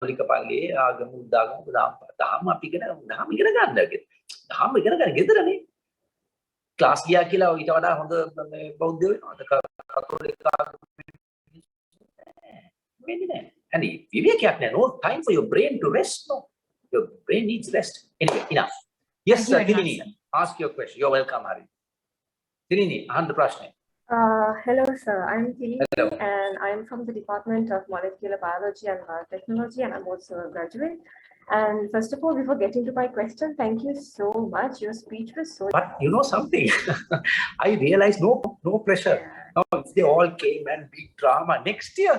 මූලික පල්ලියේ ආගම උදාගම දහම අපි ඉගෙන ගන්න. දහම ඉගෙන ගන්න ගෙදරනේ. ක්ලාස් ගියා කියලා ඊට වඩා හොඳ මේ බෞද්ධයෝ වෙනවද? කතෝලික වෙන්නේ නැහැ. And විවේකයක් නැහැ. No time for your brain to rest. No. Your brain needs rest. Anyway, enough. Yes, Tilini, ask your question. You're welcome, Hari. Tilini, ahan prashne. Hello, sir. I'm Tilini, Hello. and I'm from the Department of Molecular Biology and Biotechnology, and I'm also a graduate. And first of all, before getting to my question, thank you so much. Your speech was so... But you know something? I realized no pressure. Now, if they all came and big drama next year,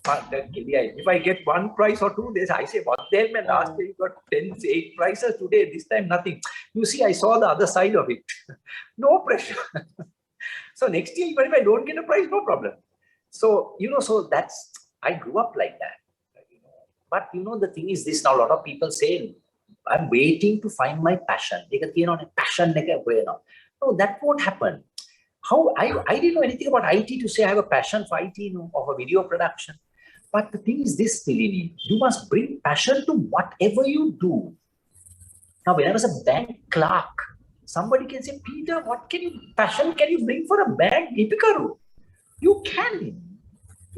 if I get one prize or two days, I say, what the hell, man, last year you got 8 prizes, today, this time nothing. You see, I saw the other side of it. No pressure. So next year, even if I don't get a prize, no problem. So, you know, so that's, I grew up like that. But, you know, the thing is this, now a lot of people say, I'm waiting to find my passion. No, that won't happen. How I didn't know anything about IT to say I have a passion for IT, you know, of a video production. But the thing is this, Tilini, you must bring passion to whatever you do. Now, when I was a bank clerk, somebody can say, Peter, what passion can you bring for a bank? You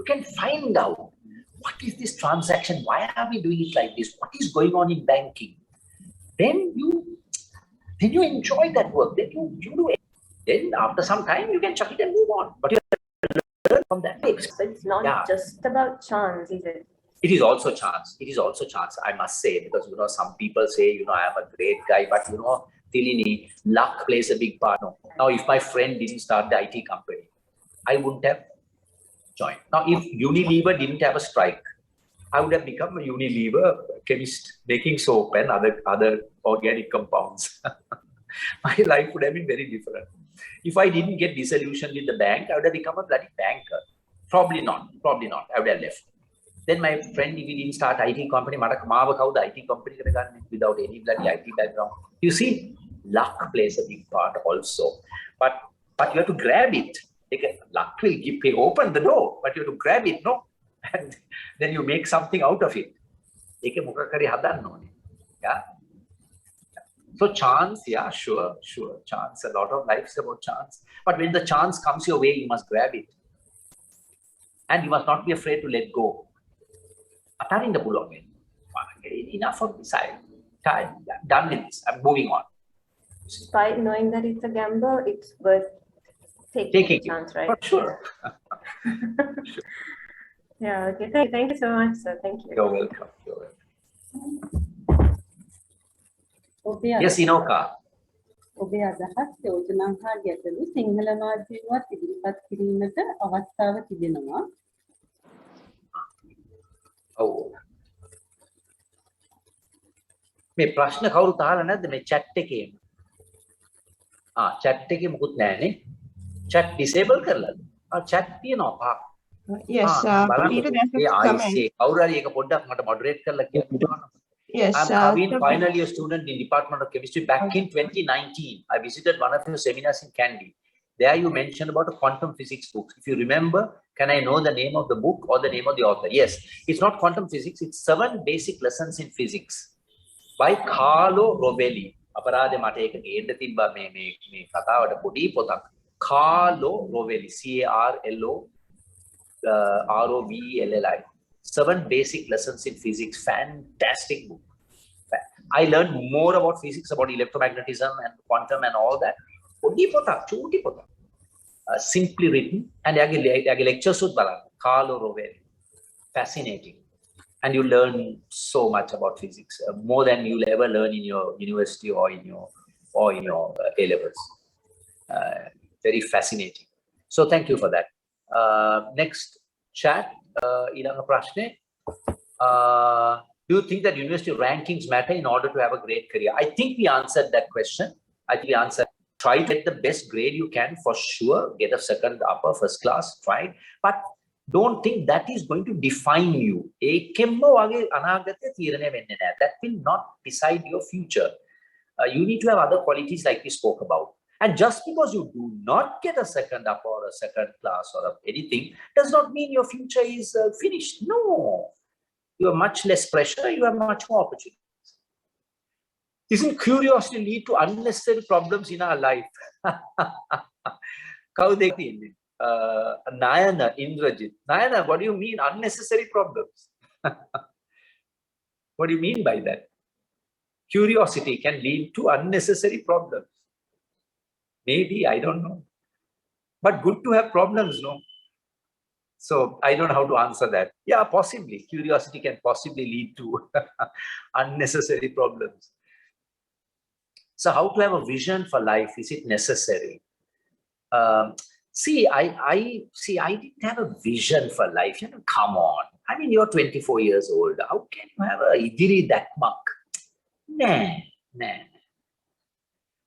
can find out what is this transaction? Why are we doing it like this? What is going on in banking? Then you enjoy that work. Then you do it. Then after some time, you can chuck it and move on. But you learn from that. So it's not just about chance, is it? It is also chance. It is also chance, I must say, because, you know, some people say, you know, I am a great guy, but, you know, Tilini, luck plays a big part. Now, if my friend didn't start the IT company, I wouldn't have joined. Now, if Unilever didn't have a strike, I would have become a Unilever chemist, making soap and other organic compounds. My life would have been very different. If I didn't get disillusioned with the bank, I would have become a bloody banker. Probably not. I would have left. Then my friend, if he didn't start IT company, the IT company without any bloody IT background. You see, luck plays a big part also. But you have to grab it. Luck will open the door, but you have to grab it, no? And then you make something out of it. Yeah. So chance, yeah, sure. Chance. A lot of life is about chance. But when the chance comes your way, you must grab it. And you must not be afraid to let go. Enough of this. I'm done with this. I'm moving on. Despite knowing that it's a gamble, it's worth taking a chance, right? For sure. Sure. Yeah, okay. Thank you so much, sir. Thank you. You're welcome. Yes, Inoka. ඔබේ අදහස් යෝජනා හා ගැටලු සිංහල මාධ්‍යවත් ඉදිරිපත් කිරීමට අවස්ථාව තිබෙනවා. ඔව්. මේ ප්‍රශ්න කවුරුත් අහලා නැද්ද මේ chat එකේ? chat එකේ මුකුත් නැහැනේ. chat disable කරලාද? chat තියෙනවා. Yes, Peter, there's a comment. කවුරු හරි ඒක පොඩ්ඩක් මට moderate කරලා කියන්න. Yes, I've been finally a student in Department of Chemistry back in 2019. I visited one of your seminars in Kandy. There you mentioned about a quantum physics book. If you remember, can I know the name of the book or the name of the author? Yes, it's not quantum physics. It's 7 basic lessons in physics by Carlo Rovelli. අපරාධ මට ඒක ගේන්න තිබ්බා මේ කතාවට පොඩි පොතක්. Carlo Rovelli, CARLOROVELLI. 7 basic lessons in physics. Fantastic book. I learned more about physics, about electromagnetism and quantum and all that. Simply written. And I lectures with Carlo Rovelli. Fascinating. And you learn so much about physics, more than you'll ever learn in your university or in your A-levels. Very fascinating. So thank you for that. Next chat. Do you think that university rankings matter in order to have a great career? I think we answered that question. I think we answered. Try to get the best grade you can for sure. Get a second, upper, first class. Try it. But don't think that is going to define you. That will not decide your future. You need to have other qualities like we spoke about. And just because you do not get a second up or a second class or anything does not mean your future is finished. No. you have much less pressure, you have much more opportunities. Isn't curiosity lead to unnecessary problems in our life? Nayana, Indrajit. Nayana, what do you mean unnecessary problems? What do you mean by that? Curiosity can lead to unnecessary problems. Maybe, I don't know. But good to have problems, no? So I don't know how to answer that. Yeah, possibly. Curiosity can possibly lead to unnecessary problems. So how to have a vision for life? Is it necessary? I didn't have a vision for life. You know, come on. I mean, you're 24 years old. How can you have a idiri that muck? Nah.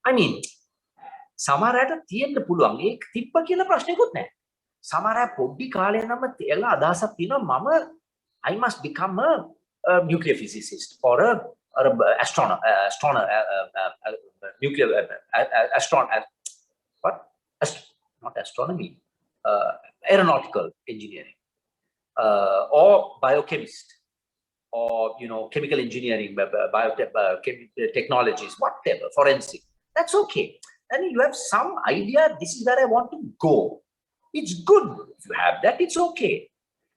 I mean, සමහරට තියෙන්න පුළුවන්. ඒක තිබ්බ කියලා ප්‍රශ්නයක්වත් නැහැ. සමහර පොඩි කාලේ නම් තේලා අදහසක් තියෙනවා මම I must become a nuclear physicist or a not astronomy, aeronautical engineering, or biochemist, or chemical engineering, technologies, whatever, forensic. That's okay. And you have some idea, this is where I want to go. It's good if you have that, it's okay.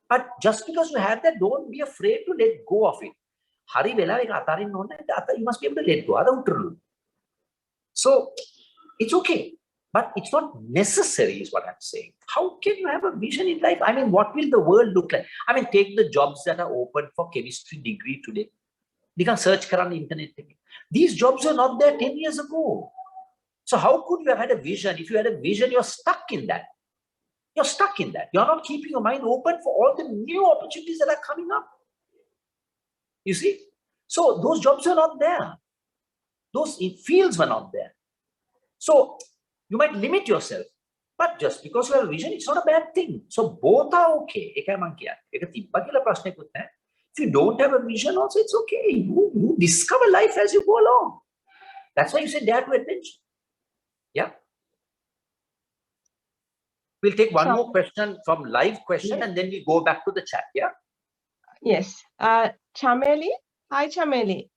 But just because you have that, don't be afraid to let go of it. You must be able to let go. So it's okay, but it's not necessary is what I'm saying. How can you have a vision in life? I mean, what will the world look like? I mean, take the jobs that are open for chemistry degree today. You can search on the internet. These jobs are not there 10 years ago. So how could you have had a vision? If you had a vision, you're stuck in that. You're stuck in that. You're not keeping your mind open for all the new opportunities that are coming up. You see? So those jobs are not there. Those fields were not there. So you might limit yourself. But just because you have a vision, it's not a bad thing. So both are okay. If you don't have a vision also, it's okay. You discover life as you go along. That's why you say dare to adventure. Yeah. We'll take one more question from live question and then we go back to the chat. Yeah. Yes. Chameli. Hi, Chameli.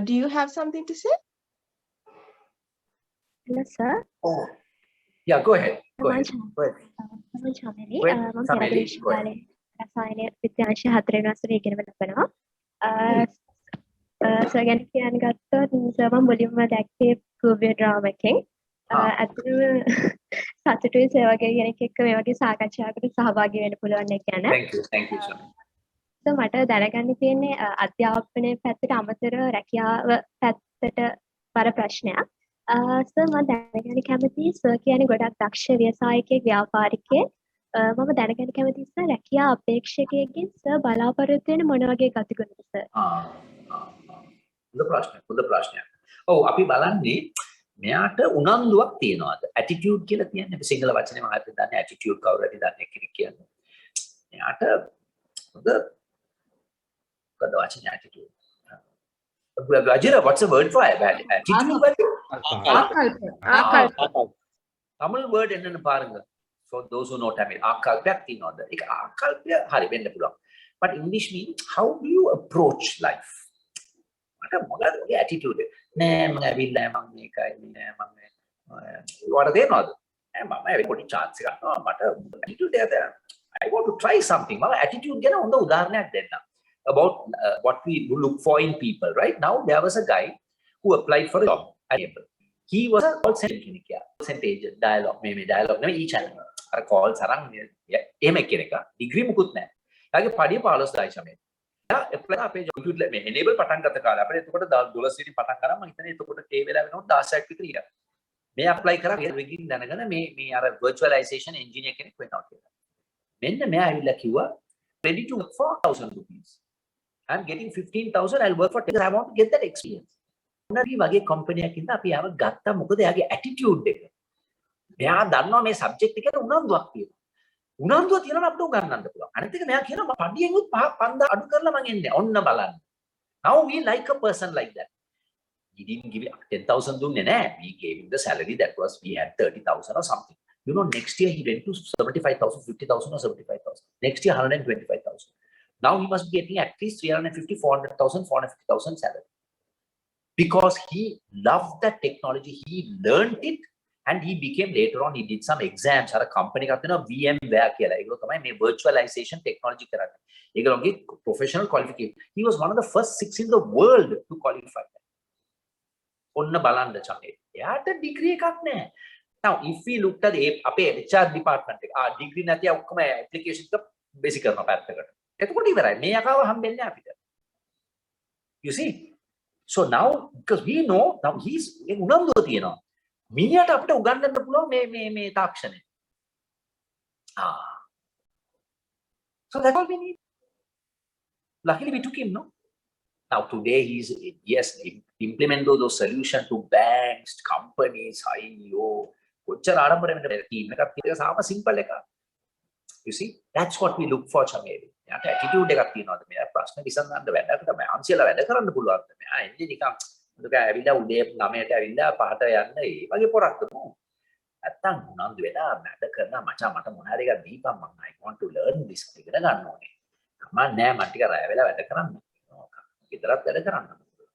Do you have something to say? Hello, sir. Oh. Yeah, go ahead. Go ahead. I'm Chameli. I'm Graduation College. රසායන විද්‍යාංශ 4 වෙනි වසරේ ඉගෙනගෙන ලබනවා. So again කියන ගත්තොත් මම මුලින්ම දැක්කේ කෝවිඩ් ඩ්‍රාමා එකෙන්. අතන සතුටුයි සේවකය කෙනෙක් එක්ක මේ වගේ සාකච්ඡාවකට සහභාගී වෙන්න පුළුවන් එක ගැන. Thank you sir. So මට දැනගන්න තියෙන්නේ අධ්‍යාපනයේ පැත්තට අමතරව රැකියාව පැත්තට බර ප්‍රශ්නයක්. So මම දැනගන්න කැමතියි සර් කියන්නේ ගොඩක් දක්ෂ ව්‍යවසායකයෙක් ව්‍යාපාරිකයෙක්. මම දැනගන්න කැමතියි සර් රැකියා අපේක්ෂකයෙක්ගෙන් සර් බලාපොරොත්තු වෙන මොන වගේ ගතිගුණද සර්? හොඳ ප්‍රශ්නයක්. ඔව් අපි බලන්නේ මෙයාට උනන්දුවක් තියනවාද? ඇටිටියුඩ් කියලා කියන්නේ අපි සිංහල වචනේ මම අද දන්නේ ඇටිටියුඩ් කවුරු හරි දන්නේ කෙනෙක් කියන්නේ. මෙයාට හොඳ මොකද වචනේ attitude? Rajira, what's the word for attitude? Tamil word enna parunga. For those who know Tamil, ආකල්පයක් තියනවාද? ඒක ආකල්පය හරි වෙන්න පුළුවන්. But English means how do you approach life? මට මොකද ඔය attitude එක? නෑ මම ඇවිල්ලා මම මේකයි නෑ මම වඩ දෙනවද? නෑ මම ඇවිත් පොඩි chance එකක් ගන්නවා මට attitude එක I want to try something. මම attitude ගැන හොඳ උදාහරණයක් දෙන්නම්. About what we look for in people. Right now, there was a guy who applied for a job at Apple. He was a call center agent, dialogue, maybe each channel. Our call sarang degree mukut naha. Lage padiya 15000 chame. apply අපේ job me enable පටන් ගත්ත කාලේ අපිට එතකොට $12 සිටි පටන් ගන්න මම හිතන්නේ එතකොට ඒ වෙලාව වෙනකොට 16ක් විතර ඉන්න. මේ apply කරා රිගින් දැනගෙන මේ අර virtualization engineer කෙනෙක් වෙනවා කියලා. මෙන්න මෙයා ඇවිල්ලා කිව්වා ready to work for 1000 rupees. I'm getting 15,000. I'll work for 10. I want to get that experience. උනරි වගේ කම්පැනියක් ඉඳලා අපි ආව ගත්තා මොකද එයාගේ ඇටිටියුඩ් එක. මෙයා දන්නවා මේ සබ්ජෙක්ට් එකට උනන්දුවක් තියෙනවා. උනන්දුව තියෙනවා අපිට උගන්නන්න පුළුවන්. අනිත් එක මෙයා කියනවා මම පඩියෙන් උත් 5000 අඩු කරලා මම එන්නේ. ඔන්න බලන්න. Now we like a person like that. He didn't give 10,000 දුන්නේ නැහැ. We gave him the salary that was we had 30,000 or something. You know, next year he went to 75,000, 50,000 or 75,000. Next year 125,000. Now he must be getting at least 350, 400,000, 450,000 salary. Because he loved that technology, he learned it, and he became later on, he did some exams at a company called VMware. Virtualization technology. Professional qualification. He was one of the first 6 in the world to qualify. Degree. Now, if we looked at the HR department, degree application basic. You see? So now, because we know, now he's Miniyat after Uganda me takshan. So that's all we need. Luckily, we took him, no? Now today he's yes, implement those solutions to banks, companies, IEO. Simple. You see, that's what we look for, Chameli. Attitude I want to learn this.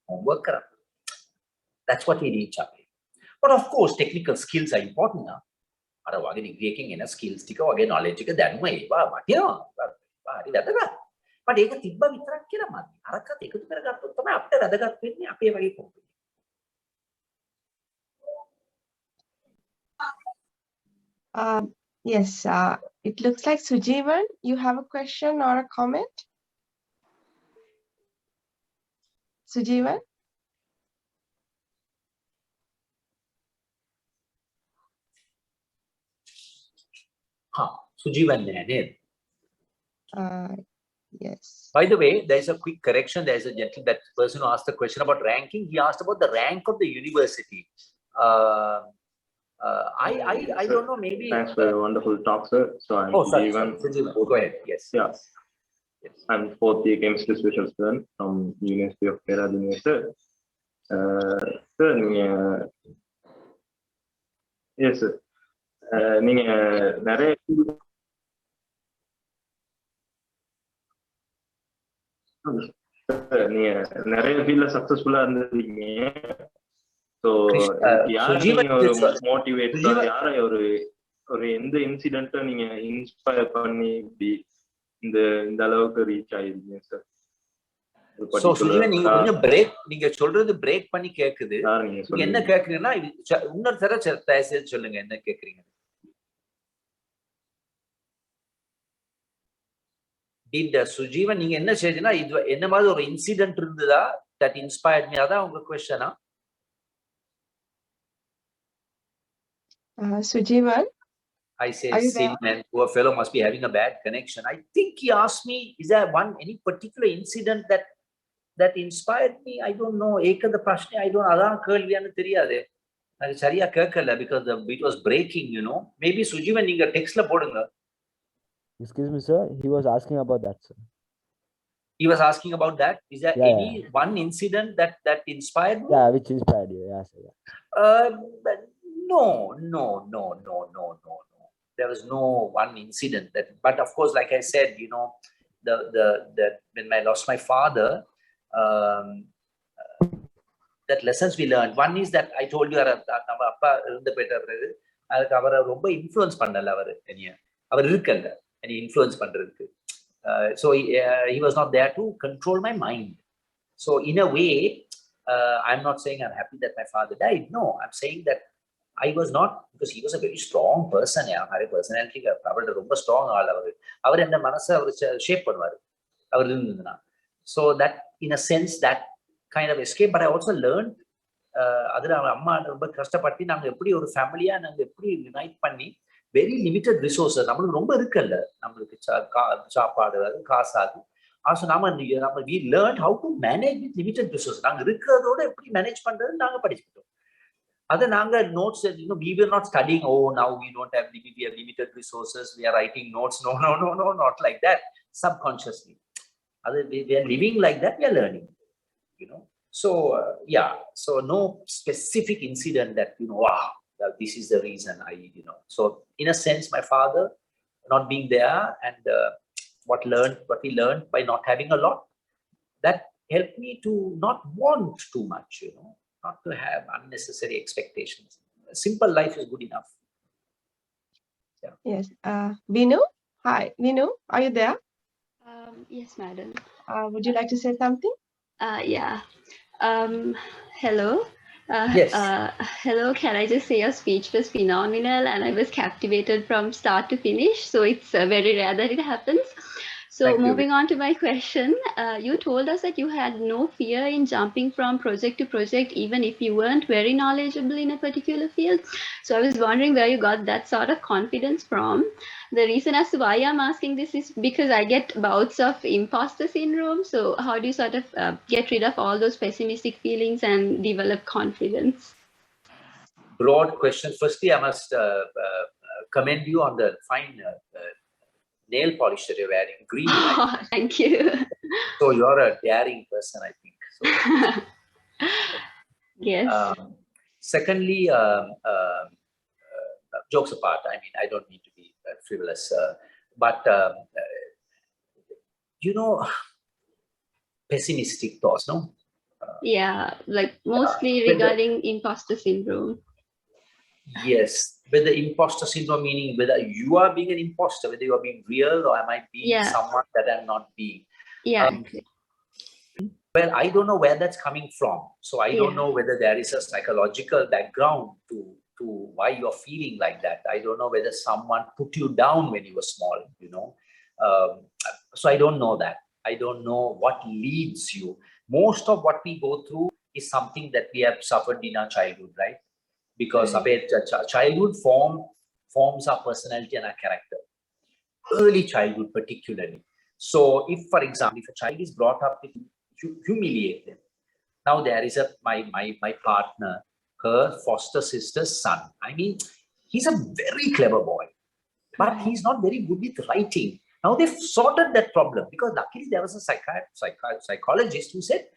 Homework. That's what we need, Chameli. But of course, technical skills are important. Breaking in a skills knowledge but ඒක තිබ්බ විතරක් කියලා මදි. අරකට එකතු කරගත්තොත් තමයි අපිට වැදගත් වෙන්නේ අපේ වගේ company. Yes, it looks like Sujeevan, you have a question or a comment? Sujeevan? Sujeevan name. Yes. By the way, there's a quick correction. There's a gentleman, that person who asked the question about ranking. He asked about the rank of the university. I don't know, maybe. Thanks for a wonderful talk, sir. So I'm Sujeevan. Go ahead. Yes. Yeah. Yes. I'm fourth year chemistry special student from University of Kerala, sir. Sir, yes, sir. நீங்க நிறைய நீங்க நிறைய ஃபீல்ட்ல சக்சஸ்ஃபுல்லா இருந்தீங்க. So யாரை ஒரு motivator, யாரை ஒரு எந்த இன்சிடென்ட்டை நீங்க இன்ஸ்பயர் பண்ணி இப்படி இந்த அளவுக்கு ரீச் ஆயிருக்கீங்க சார்? சோ சுஜீவன், நீங்க கொஞ்சம் பிரேக், நீங்க சொல்றது பிரேக் பண்ணி கேக்குது. என்ன கேக்குறீங்கன்னா இன்னொரு தடவை தயவுசெய்து சொல்லுங்க, என்ன கேக்குறீங்க? சுஜீவன், நீங்க என்ன செய்யுதுன்னா இது என்ன மாதிரி ஒரு இன்சிடென்ட் இருந்ததா that inspired me? அதான் உங்க கொஸ்டினா? Sujeevan, I say, man, poor fellow must be having a bad connection. I think he asked me, is there any particular incident that inspired me? I don't know. Ekada prashne, I don't. Adan kelviyanu theriyade. Adu sariya kekkala because it was breaking, you know. Maybe Sujeevan ninga text la podunga. Excuse me, sir. He was asking about that, sir. He was asking about that. Is there any one incident that inspired me? Yeah, which inspired you? Yeah, sir. No. There was no one incident that. But of course, like I said, you know, when I lost my father, that lessons we learned. One is that I told you, நம்ம அப்பா இருந்த போயிட்டாரு. அதுக்கு அவரை ரொம்ப influence பண்ணல அவர் இருக்கல்ல and influence பண்றதுக்கு. So he was not there to control my mind. So in a way, I'm not saying I'm happy that my father died. No, I'm saying that I was not, because he was a very strong person. Hare personality அவரோட ரொம்ப strong ஆள் அவர் என்ன மனசை அவர் shape பண்ணுவார் அவர் இருந்ததுன்னா. So that in a sense that kind of escape. But I also learned அதுல அம்மா ரொம்ப கஷ்டப்பட்டு நாங்க எப்படி ஒரு ஃபேமிலியா நாங்க எப்படி யுனைட் பண்ணி வெரி லிமிட்டட் ரிசோர்ஸஸ் நம்மளுக்கு ரொம்ப இருக்குல்ல, நம்மளுக்கு சாப்பாடு காசாது. ஆசோ நாம we learned how to manage with limited resources. நாங்க இருக்கிறதோட எப்படி மேனேஜ் பண்றது நாங்க படிச்சுக்கிட்டோம். அதை நாங்க notes, you know, we were not studying, oh now we don't have, we have limited resources, we are writing notes. No, not like that. Subconsciously we are living like that, we are learning, you know. So so no specific incident that, you know, wow, this is the reason I, you know. So in a sense, my father not being there and what we learned by not having a lot, that helped me to not want too much, not to have unnecessary expectations. A simple life is good enough. Yeah. Yes. Vinu, hi. Vinu, are you there? Yes, madam. Would you like to say something? Yeah. Hello. Yes. Hello. Can I just say your speech was phenomenal, and I was captivated from start to finish. So it's very rare that it happens. So Thank you. moving on to my question, you told us that you had no fear in jumping from project to project, even if you weren't very knowledgeable in a particular field. So I was wondering where you got that sort of confidence from. The reason as to why I'm asking this is because I get bouts of imposter syndrome. So how do you sort of get rid of all those pessimistic feelings and develop confidence? Broad question. Firstly, I must commend you on the fine nail polish that you're wearing, green light. Oh, thank you. So you're a daring person, I think. So, Yes. secondly, jokes apart, I mean, I don't need to be frivolous, but pessimistic thoughts, no? Yeah, like mostly regarding imposter syndrome. Yes, whether imposter syndrome meaning whether you are being an imposter, whether you are being real or am I being someone that I'm not being. Yeah. Well, I don't know where that's coming from. So I don't know whether there is a psychological background to why you're feeling like that. I don't know whether someone put you down when you were small, so I don't know that. I don't know what leads you. Most of what we go through is something that we have suffered in our childhood, right? Because childhood forms our personality and our character. Early childhood particularly. So if, for example, if a child is brought up with humiliate them. Now there is my partner, her foster sister's son. I mean, he's a very clever boy, but he's not very good with writing. Now they've sorted that problem because luckily there was a psychologist who said,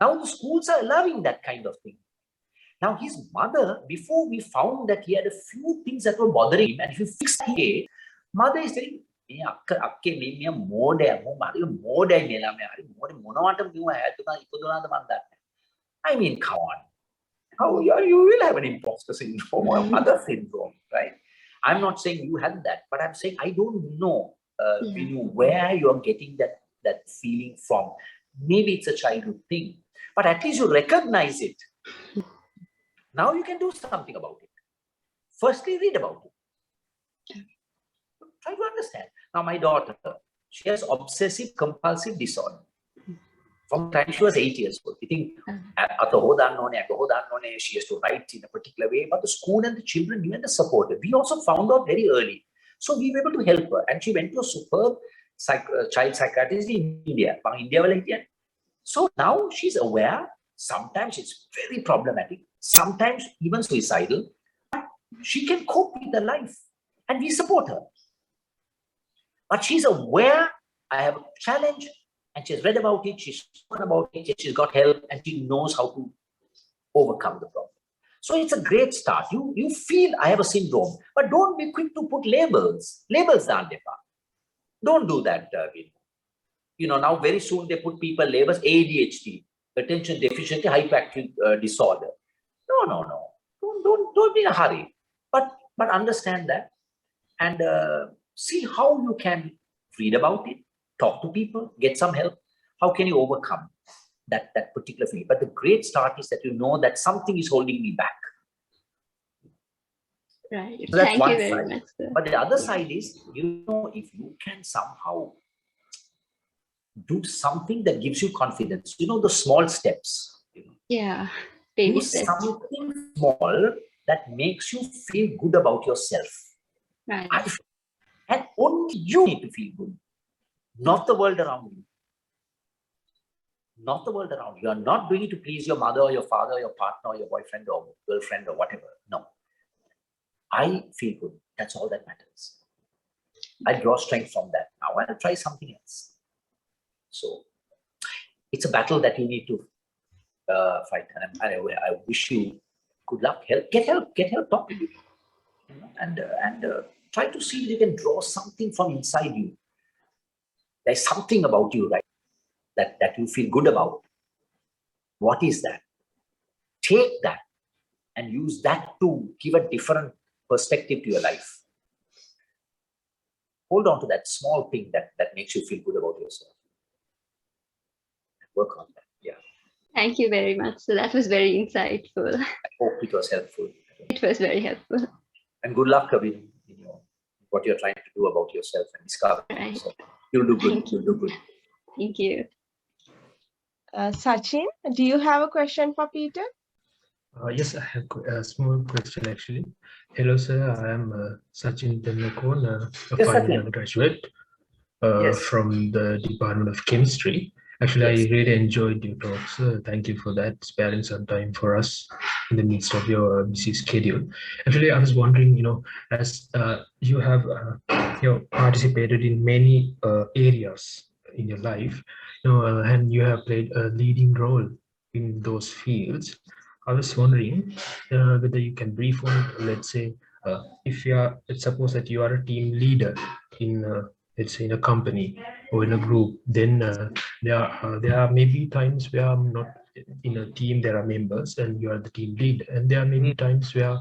now the schools are allowing that kind of thing. Now his mother, before we found that he had a few things that were bothering him, and if you fix it, mother is saying, I mean, come on. How you will have an imposter syndrome or mother syndrome, right? I'm not saying you had that, but I'm saying I don't know where you're getting that feeling from. Maybe it's a childhood thing, but at least you recognize it. Now you can do something about it. Firstly, read about it. Try to understand. Now my daughter, she has obsessive compulsive disorder. From the time she was 8 years old, we think she has to write in a particular way, but the school and the children knew and the support. We also found out very early. So we were able to help her, and she went to a superb child psychiatrist in India. So now she's aware. Sometimes it's very problematic, sometimes even suicidal. She can cope with her life, and we support her. But she's aware, I have a challenge, and she's read about it, she's spoken about it, she's got help, and she knows how to overcome the problem. So it's a great start. You feel I have a syndrome, but don't be quick to put labels. Labels aren't there. Don't do that, now very soon they put people labels ADHD, attention deficit hyperactive disorder. No. Don't be in a hurry. But understand that and see how you can read about it, talk to people, get some help. How can you overcome that particular feeling? But the great start is that you know that something is holding me back. Right. So that's Thank one you very side. much, sir. But the other side is, if you can somehow do something that gives you confidence, the small steps. Yeah. Baby Do steps. something small that makes you feel good about yourself. Right. And only you need to feel good, not the world around you. Not the world around you. You are not doing it to please your mother or your father or your partner or your boyfriend or girlfriend or whatever. No. I feel good. That's all that matters. I draw strength from that. Now I'll try something else. So it's a battle that you need to fight. And I wish you good luck. Get help. Talk to people. and try to see if you can draw something from inside you. There's something about you, right, that you feel good about. What is that? Take that and use that to give a different perspective to your life. Hold on to that small thing that makes you feel good about yourself. Work on that. Yeah. Thank you very much. So that was very insightful. I hope it was helpful. It was very helpful. And good luck, Kavin, in what you're trying to do about yourself and discover yourself. You'll do good. Thank you. You'll do good. Thank you. Sachin, do you have a question for Peter? Yes, I have a small question actually. Hello, sir. I am Sachin Tenmakon, a final year graduate from the Department of Chemistry. Actually, I really enjoyed your talk, sir. Thank you for that, sparing some time for us in the midst of your busy schedule. Actually, I was wondering, as you have participated in many areas in your life, and you have played a leading role in those fields. I was wondering whether you can brief on, let's say, if let's suppose that you are a team leader in, let's say, in a company or in a group, then there are maybe times where I'm not in a team. There are members, and you are the team lead, and there are maybe times where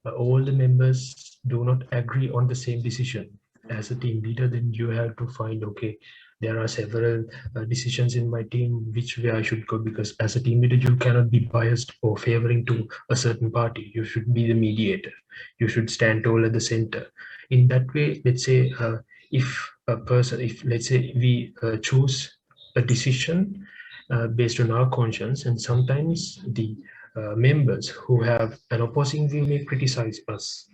all the members do not agree on the same decision. As a team leader, then you have to find, okay, there are several decisions in my team which way I should go, because as a team leader you cannot be biased or favoring to a certain party. You should be the mediator. You should stand tall at the center. In that way, let's say if let's say we choose a decision based on our conscience, and sometimes the members who have an opposing view may criticize us.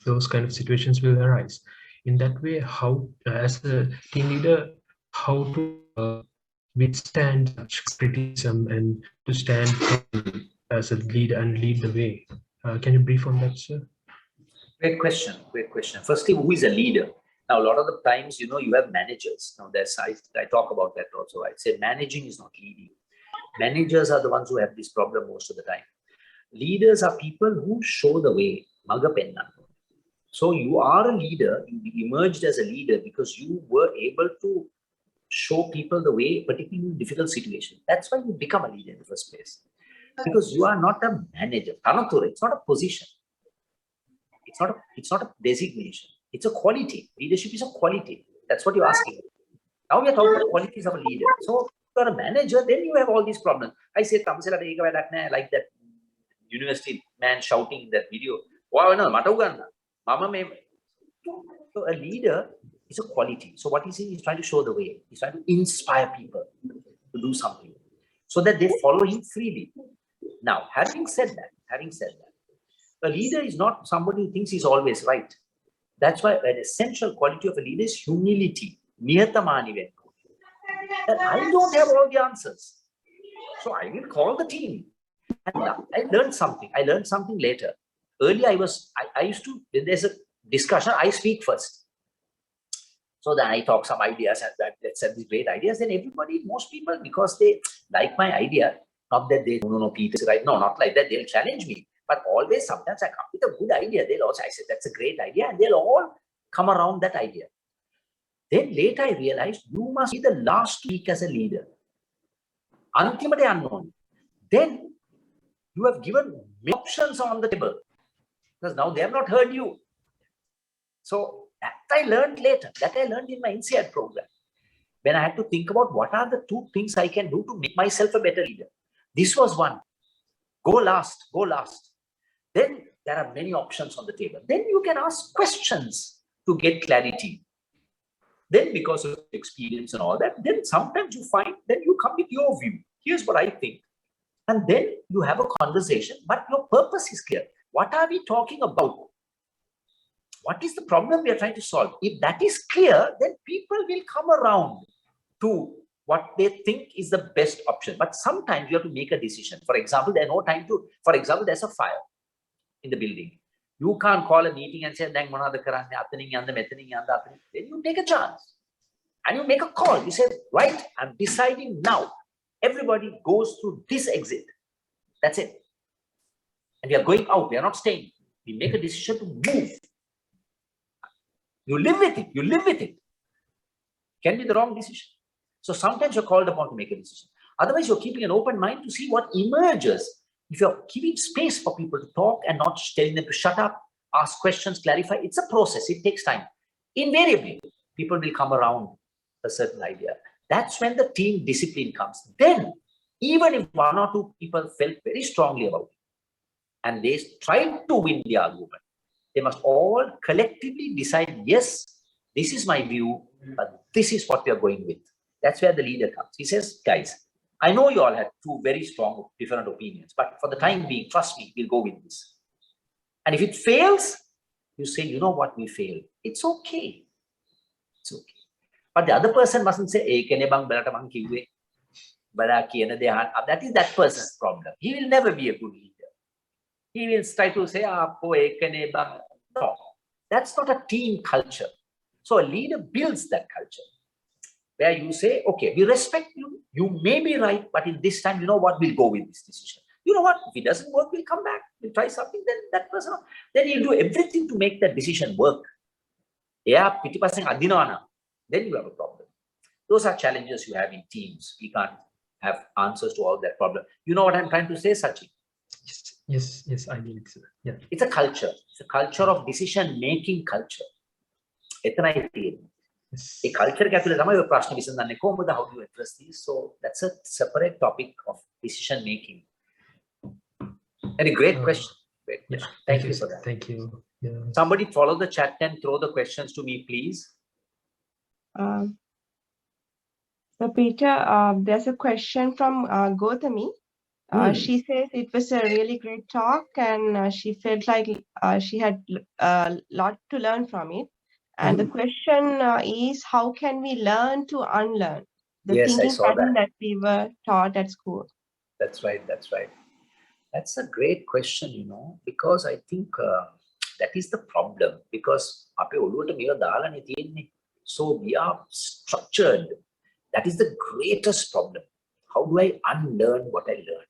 Those kind of situations will arise. In that way, how, as a team leader, how to withstand such criticism and to stand as a leader and lead the way? Can you brief on that, sir? Great question. Great question. Firstly, who is a leader? Now, a lot of the times, you have managers. Now, I talk about that also. I'd say managing is not leading. Managers are the ones who have this problem most of the time. Leaders are people who show the way. Magapenna. So you are a leader, you emerged as a leader because you were able to show people the way, particularly in difficult situations. That's why you become a leader in the first place. Because you are not a manager. It's not a position. It's not a designation. It's a quality. Leadership is a quality. That's what you're asking. Now we are talking about qualities of a leader. So if you're a manager, then you have all these problems. I said, like that university man shouting in that video. So a leader is a quality. So what he's saying, he's trying to show the way. He's trying to inspire people to do something so that they follow him freely. Now, having said that, a leader is not somebody who thinks he's always right. That's why an essential quality of a leader is humility. That I don't have all the answers. So I will call the team. And I learned something. I learned something later. Earlier, I used to, when there's a discussion, I speak first. So then I talk some ideas and let's have these great ideas. Then most people, because they like my idea, not that they, no, Peter's right. No, not like that. They'll challenge me. But always, sometimes I come with a good idea. They'll also, I said, that's a great idea. And they'll all come around that idea. Then later I realized, you must be the last week as a leader. Ultimately unknown. Then you have given options on the table. Because now they have not heard you. So that I learned later. That I learned in my INSEAD program. When I had to think about what are the 2 things I can do to make myself a better leader. This was one. Go last. Then there are many options on the table. Then you can ask questions to get clarity. Then because of experience and all that, then sometimes you find, then you come with your view. Here's what I think. And then you have a conversation, but your purpose is clear. What are we talking about? What is the problem we are trying to solve? If that is clear, then people will come around to what they think is the best option. But sometimes you have to make a decision. For example, there's no time to, for example, there's a fire in the building. You can't call a meeting and say, then you take a chance. And you make a call. You say, right, I'm deciding now. Everybody goes through this exit. That's it. and we are going out, we are not staying. We make a decision to move. You live with it. You live with it. Can be the wrong decision. So sometimes you're called upon to make a decision. Otherwise, you're keeping an open mind to see what emerges. If you're giving space for people to talk and not telling them to shut up, ask questions, clarify, it's a process. It takes time. Invariably, people will come around a certain idea. That's when the team discipline comes. Then, even if one or two people felt very strongly about it, and they tried to win the argument, they must all collectively decide, yes, this is my view, but this is what we are going with. That's where the leader comes. He says, guys, I know you all have two very strong, different opinions, but for the time being, trust me, we'll go with this. And if it fails, you say, you know what, we failed. It's okay. It's okay. But the other person mustn't say, that is that person's problem. He will never be a good leader. He will try to say, no, that's not a team culture. So a leader builds that culture where you say, okay, we respect you. You may be right, but in this time, you know what, we'll go with this decision. You know what, if it doesn't work, we'll come back. We'll try something, then that person, then he'll do everything to make that decision work. Yeah, 50% then you have a problem. Those are challenges you have in teams. We can't have answers to all that problem. You know what I'm trying to say, Sachin? Yes, I mean, yeah. It's a culture. It's a culture of decision-making culture. It's a culture. How do you address these? So that's a separate topic of decision-making. And a great question. Great question. Thank you for that. Thank you. Yeah. Somebody follow the chat and throw the questions to me, please. So Peter, there's a question from Gautami. She says it was a really great talk and she felt like she had a lot to learn from it. And the question is, how can we learn to unlearn the thinking pattern that we were taught at school? That's right. That's right. That's a great question, you know, because I think that is the problem. Because so we are structured. That is the greatest problem. How do I unlearn what I learned?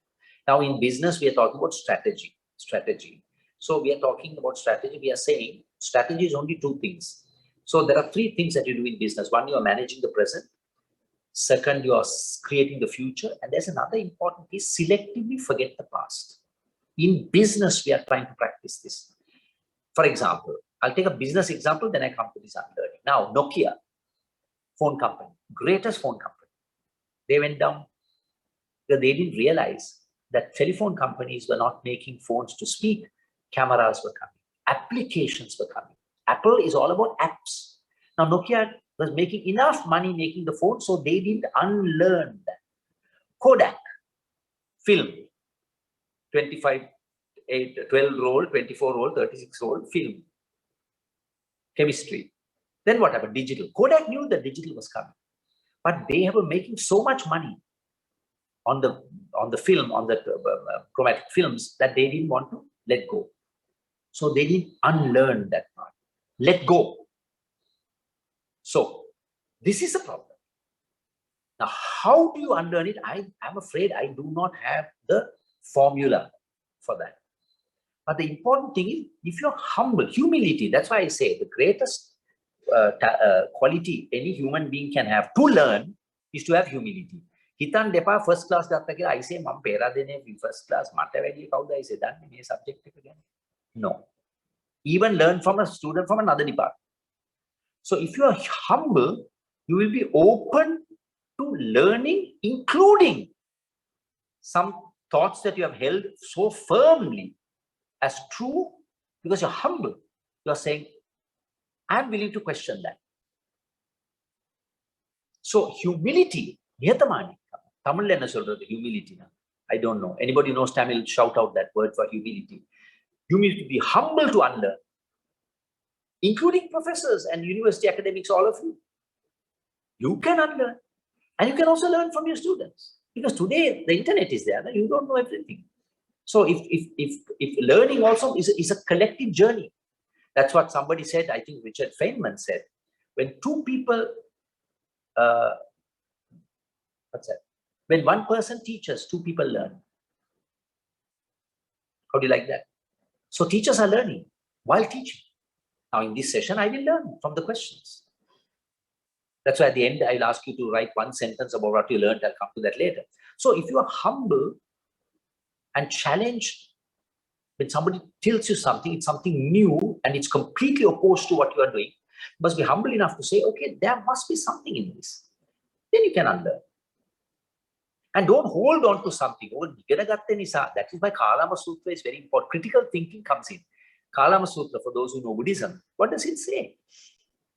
Now in business, we are talking about strategy. So we are talking about strategy. We are saying strategy is only two things. So there are three things that you do in business. One, you are managing the present. Second, you are creating the future. And there's another important piece, selectively forget the past. In business, we are trying to practice this. For example, I'll take a business example, then I come to this unlearning. Now, Nokia, phone company, greatest phone company. They went down because they didn't realize that telephone companies were not making phones to speak. Cameras were coming. Applications were coming. Apple is all about apps. Now, Nokia was making enough money making the phone, so they didn't unlearn that. Kodak, film, 12 roll, 24 roll, 36 roll, film. Chemistry. Then what happened? Digital. Kodak knew that digital was coming. But they were making so much money on the film, on the chromatic films, that they didn't want to let go. So they didn't unlearn that part. Let go. So this is a problem. Now, how do you unlearn it? I'm afraid I do not have the formula for that. But the important thing is, if you're humble, humility, that's why I say the greatest quality any human being can have to learn is to have humility. Hitan depa first class datta I say mam pera dene first class mata wedi kawuda I say that me subject again. No. Even learn from a student from another department. So if you are humble, you will be open to learning, including some thoughts that you have held so firmly as true, because you're humble. You're saying, I'm willing to question that. So humility, niyatamani. Tamil enna solradhu humility na? I don't know. Anybody knows Tamil, shout out that word for humility. Humility, be humble to unlearn, including professors and university academics, all of you. You can unlearn. And you can also learn from your students. Because today the internet is there, you don't know everything. So if learning also is a collective journey. That's what somebody said, I think Richard Feynman said. When two people, what's that? When one person teaches, two people learn. How do you like that? So teachers are learning while teaching. Now in this session, I will learn from the questions. That's why at the end, I'll ask you to write one sentence about what you learned. I'll come to that later. So if you are humble and challenged, when somebody tells you something, it's something new and it's completely opposed to what you are doing, you must be humble enough to say, okay, there must be something in this. Then you can unlearn. And don't hold on to something. That is why Kalama Sutra is very important. Critical thinking comes in. Kalama Sutra, for those who know Buddhism, what does it say?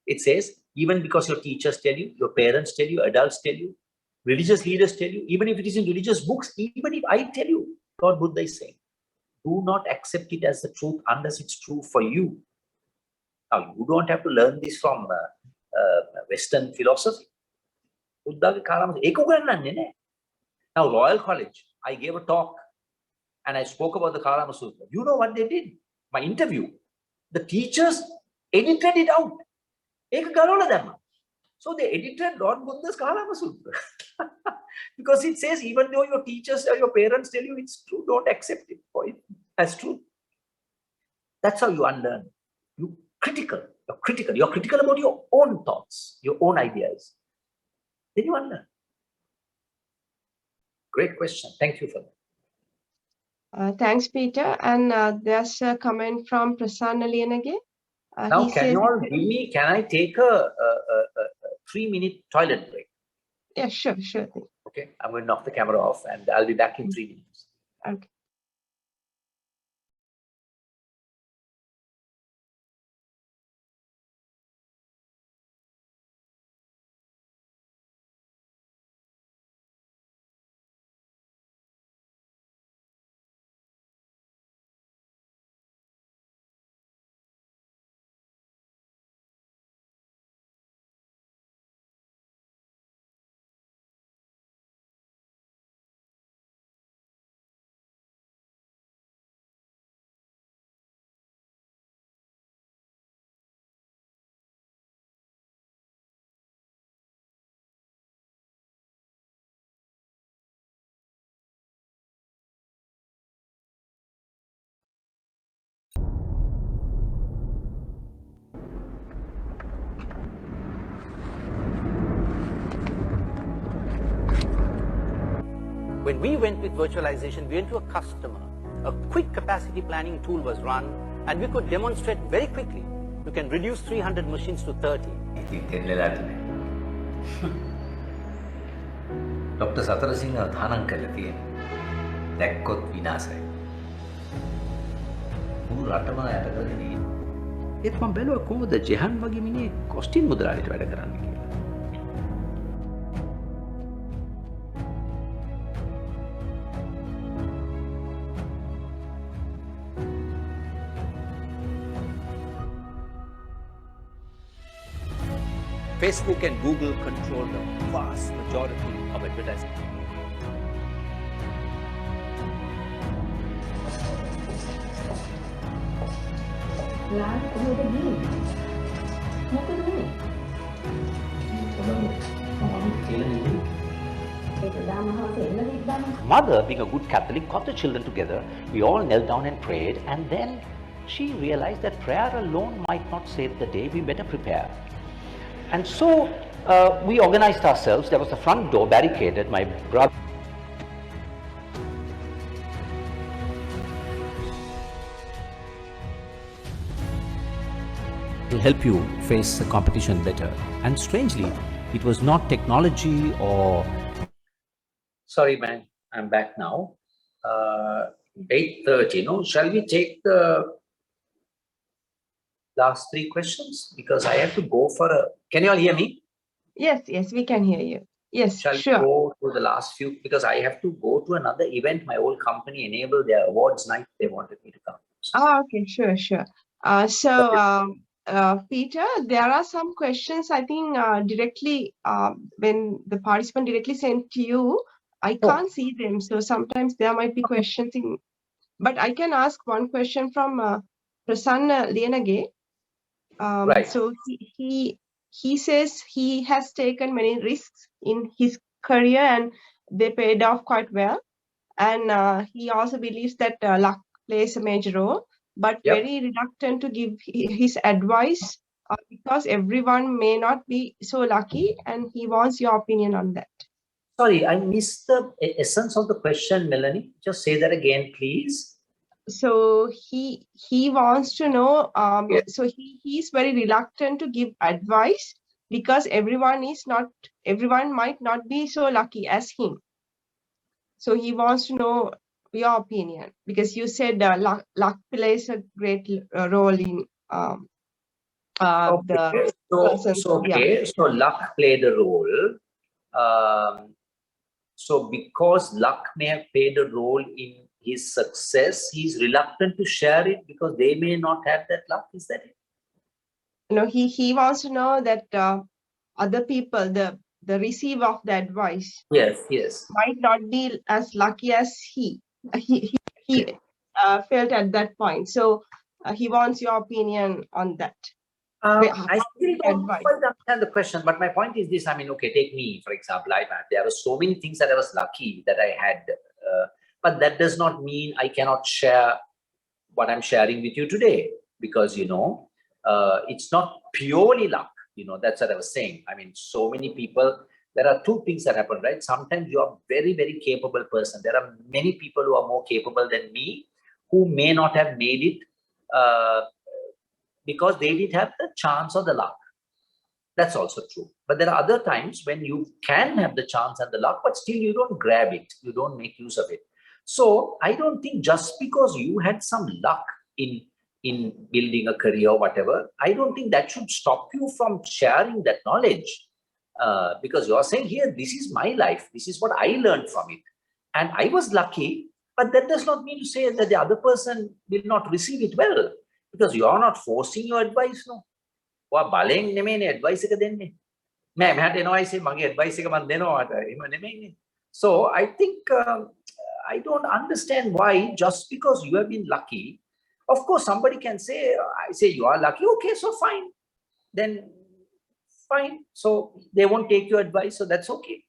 It says, even because your teachers tell you, your parents tell you, adults tell you, religious leaders tell you, even if it is in religious books, even if I tell you, Lord Buddha is saying, do not accept it as the truth unless it's true for you. Now, you don't have to learn this from Western philosophy. Now, Royal College, I gave a talk and I spoke about the Kalama Sutra. You know what they did? My interview, the teachers edited it out. So they edited Lord Buddha's Kalama Sutra. Because it says, even though your teachers or your parents tell you it's true, don't accept it for it as true. That's how you unlearn. You're critical about your own thoughts, your own ideas. Then you unlearn. Great question. Thank you for that. Thanks, Peter. And there's a comment from Prasanna Lianage. Now, can I take a 3-minute toilet break? Yeah, sure thing. Okay, I'm going to knock the camera off and I'll be back in 3 minutes. Okay. When we went with virtualization, we went to a customer. A quick capacity planning tool was run, and we could demonstrate very quickly. You can reduce 300 machines to 30. Dr. Satarasingha Thanam kala තියෙන. දැක්කොත් විනාශයි. මුළු රටම යට කරගෙන ඉන්නේ. ඒත් මම බැලුවා කොහොමද ජෙහන් වගේ මිනිහෙක් කොස්ටින් මුදලාලිට වැඩ කරන්නේ කියලා. Facebook and Google control the vast majority of advertising. Mother, being a good Catholic, got the children together. We all knelt down and prayed, and then she realized that prayer alone might not save the day. We better prepare. And so we organized ourselves. There was the front door barricaded. My brother will help you face the competition better. And strangely, it was not technology or... Sorry, man, I'm back now. 8:30, no? Shall we take the last 3 questions? Because I have to go for a... Can you all hear me? Yes, we can hear you. Yes, Shall sure. we go to the last few? Because I have to go to another event. My old company enabled their awards night. They wanted me to come. Oh, okay, sure. Peter, there are some questions, I think, directly when the participant directly sent to you. I can't see them. So sometimes there might be questions in, but I can ask one question from Prasanna Lianage. Right. So he says he has taken many risks in his career and they paid off quite well. And he also believes that luck plays a major role, but Yep. very reluctant to give his advice because everyone may not be so lucky, and he wants your opinion on that. Sorry, I missed the essence of the question, Melanie. Just say that again, please. So he wants to know. Yes. So he's very reluctant to give advice because everyone might not be so lucky as him. So he wants to know your opinion because you said luck plays a great role in the person's, So luck played a role. So because luck may have played a role in his success, he's reluctant to share it because they may not have that luck. Is that it? No, he wants to know that other people, the receiver of the advice, Yes, might not be as lucky as he felt at that point. So he wants your opinion on that. I still don't quite understand the question, but my point is this. I mean, okay, take me, for example. There were so many things that I was lucky that I had, but that does not mean I cannot share what I'm sharing with you today, because, it's not purely luck. That's what I was saying. I mean, so many people, there are two things that happen, right? Sometimes you are a very, very capable person. There are many people who are more capable than me who may not have made it because they didn't have the chance or the luck. That's also true. But there are other times when you can have the chance and the luck, but still you don't grab it. You don't make use of it. So I don't think just because you had some luck in building a career or whatever, I don't think that should stop you from sharing that knowledge. Because you're saying here, this is my life. This is what I learned from it. And I was lucky, but that does not mean to say that the other person will not receive it well. Because you are not forcing your advice, no. ඔයා බලෙන් නෙමෙයිනේ advice එක දෙන්නේ. මම මහට එනවා ඉතින් මගේ advice එක මම දෙනවාට එහෙම නෙමෙයිනේ. So I think I don't understand why just because you have been lucky, of course somebody can say, I say you are lucky, okay, so fine. Then fine. So they won't take your advice, so that's okay.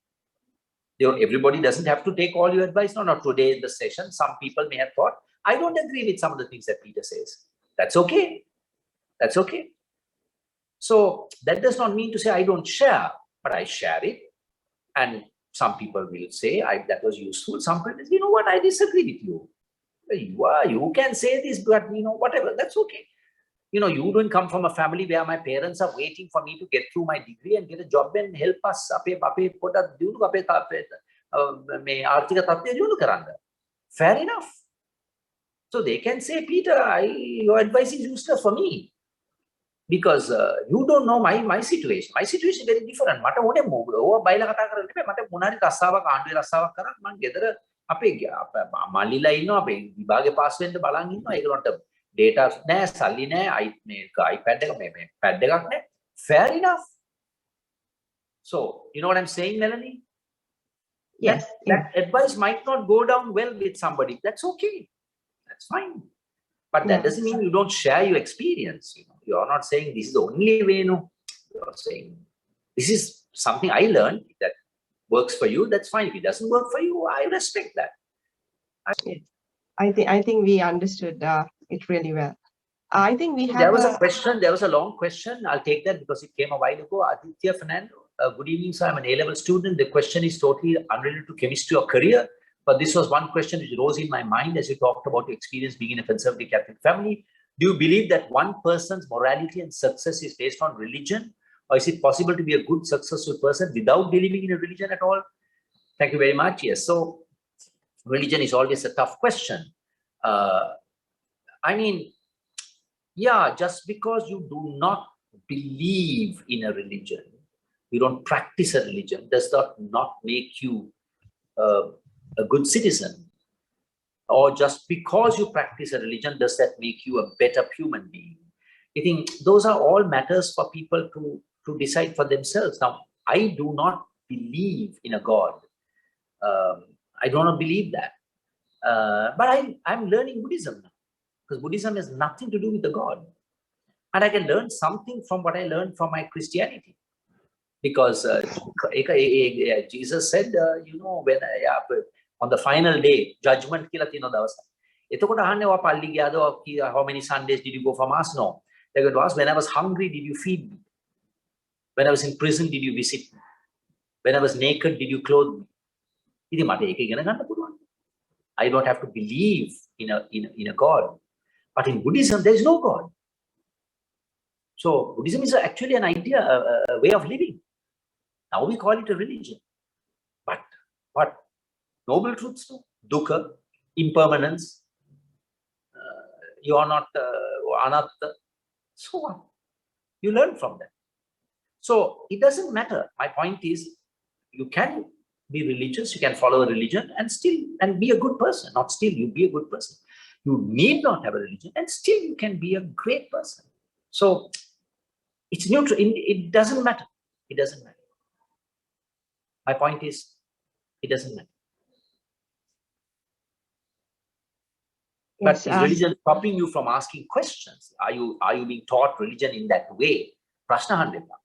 Everybody doesn't have to take all your advice. No, not today in the session. Some people may have thought, I don't agree with some of the things that Peter says. That's okay. That's okay. So that does not mean to say I don't share, but I share it. And some people will say that was useful. Some people say, you know what, I disagree with you. You can say this, but whatever, that's okay. You don't come from a family where my parents are waiting for me to get through my degree and get a job and help us. Fair enough. So they can say, Peter, your advice is useless for me. Because you don't know my situation. My situation is very different. මට ඕනේ ඕවා බයිලා කතා කරන්න බෑ. මට මොනාරි රස්සාවක් ආණ්ඩුවේ රස්සාවක් කරා මම ගෙදර අපේ මල්ලිලා ඉන්නවා අපේ විභාගේ පාස් වෙන්න බලන් ඉන්නවා. ඒගොල්ලන්ට data නැහැ, සල්ලි නැහැ, මේ iPad එක මේ pad එකක් නැහැ. Fair enough. So, you know what I'm saying, Melanie? Yes. That advice might not go down well with somebody. That's okay. That's fine. But that doesn't mean you don't share your experience. You're not saying this is the only way. No, you're saying this is something I learned that works for you. That's fine. If it doesn't work for you, I respect that. I think we understood it really well. I think we have. There was a question. There was a long question. I'll take that because it came a while ago. Aditya Fernando. Good evening, sir. I'm an A-level student. The question is totally unrelated to chemistry or career. But this was one question which rose in my mind as you talked about your experience being in a conservative Catholic family. Do you believe that one person's morality and success is based on religion? Or is it possible to be a good, successful person without believing in a religion at all? Thank you very much. Yes. So religion is always a tough question. I mean, yeah, just because you do not believe in a religion, you don't practice a religion, does not make you a good citizen. Or just because you practice a religion, does that make you a better human being? I think those are all matters for people to decide for themselves. Now, I do not believe in a God. I do not believe that. But I'm learning Buddhism now, because Buddhism has nothing to do with the God. And I can learn something from what I learned from my Christianity. Because Jesus said, when on the final day, judgment kila tino dawasa. එතකොට අහන්නේ ඔයා පල්ලි ගියාද? How many Sundays did you go for mass? No. They're going to ask, when I was hungry, did you feed me? When I was in prison, did you visit me? When I was naked, did you clothe me? ඉතින් මට ඒක ඉගෙන ගන්න පුළුවන්. I don't have to believe in a God. But in Buddhism, there is no God. So Buddhism is actually an idea, a way of living. Now we call it a religion. But what? Noble truths, no? Dukkha, impermanence, you are not anatta. So on. You learn from that. So it doesn't matter. My point is, you can be religious, you can follow a religion and be a good person. Not still, you be a good person. You need not have a religion and still you can be a great person. So it's neutral. It doesn't matter. It doesn't matter. My point is, it doesn't matter. But Yes, is religion stopping you from asking questions? Are you being taught religion in that way? ප්‍රශ්න අහන්න එපා.